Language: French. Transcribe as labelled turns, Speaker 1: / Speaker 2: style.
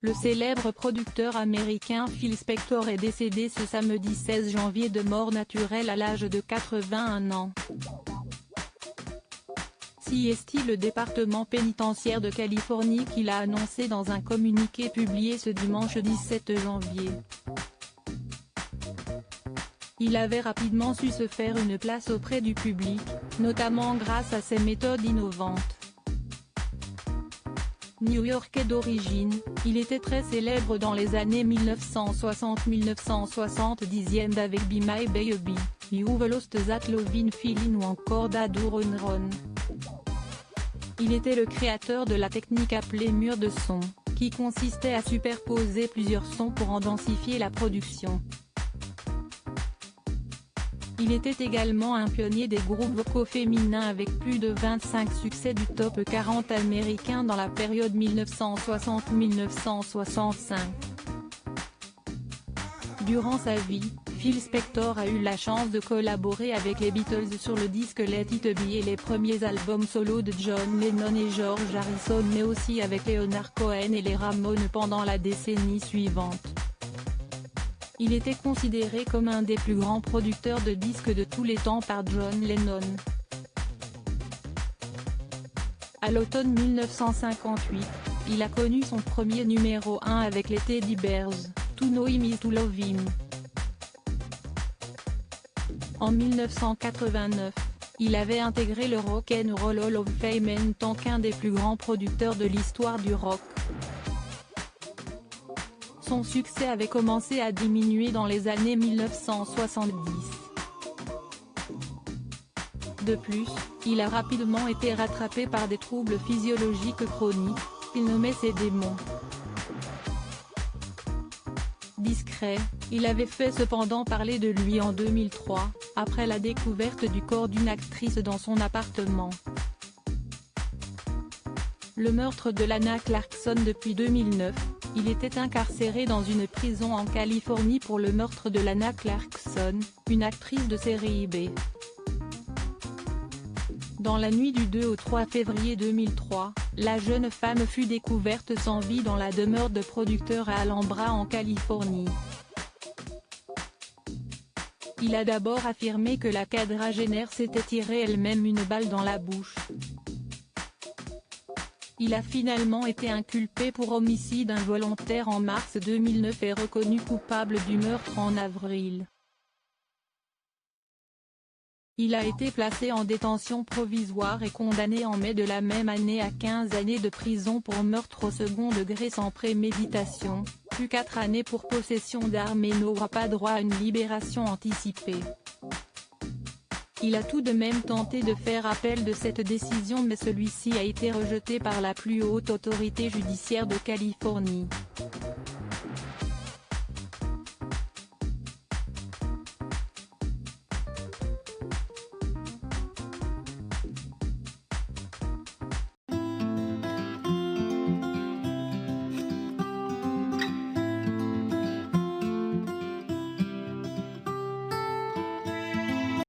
Speaker 1: Le célèbre producteur américain Phil Spector est décédé ce samedi 16 janvier de mort naturelle à l'âge de 81 ans. CST, le département pénitentiaire de Californie, qui l'a annoncé dans un communiqué publié ce dimanche 17 janvier. Il avait rapidement su se faire une place auprès du public, notamment grâce à ses méthodes innovantes. New-Yorkais d'origine, il était très célèbre dans les années 1960-1970 avec Be My Baby, You've Lost That Lovin' Feeling ou encore Dad Run Run. Il était le créateur de la technique appelée mur de son, qui consistait à superposer plusieurs sons pour en densifier la production. Il était également un pionnier des groupes vocaux féminins avec plus de 25 succès du top 40 américain dans la période 1960-1965. Durant sa vie, Phil Spector a eu la chance de collaborer avec les Beatles sur le disque Let It Be et les premiers albums solo de John Lennon et George Harrison, mais aussi avec Leonard Cohen et les Ramones pendant la décennie suivante. Il était considéré comme un des plus grands producteurs de disques de tous les temps par John Lennon. À l'automne 1958, il a connu son premier numéro 1 avec les Teddy Bears, To Know Him Is To Love Him. En 1989, il avait intégré le Rock and Roll Hall of Fame en tant qu'un des plus grands producteurs de l'histoire du rock. Son succès avait commencé à diminuer dans les années 1970. De plus, il a rapidement été rattrapé par des troubles physiologiques chroniques, qu'il nommait ses démons. Discret, il avait fait cependant parler de lui en 2003, après la découverte du corps d'une actrice dans son appartement. Le meurtre de Lana Clarkson. Depuis 2009, il était incarcéré dans une prison en Californie pour le meurtre de Lana Clarkson, une actrice de série B. Dans la nuit du 2 au 3 février 2003, la jeune femme fut découverte sans vie dans la demeure de producteur à Alhambra en Californie. Il a d'abord affirmé que la quadragénaire s'était tiré elle-même une balle dans la bouche. Il a finalement été inculpé pour homicide involontaire en mars 2009 et reconnu coupable du meurtre en avril. Il a été placé en détention provisoire et condamné en mai de la même année à 15 années de prison pour meurtre au second degré sans préméditation, puis 4 années pour possession d'armes et n'aura pas droit à une libération anticipée. Il a tout de même tenté de faire appel de cette décision, mais celui-ci a été rejeté par la plus haute autorité judiciaire de Californie.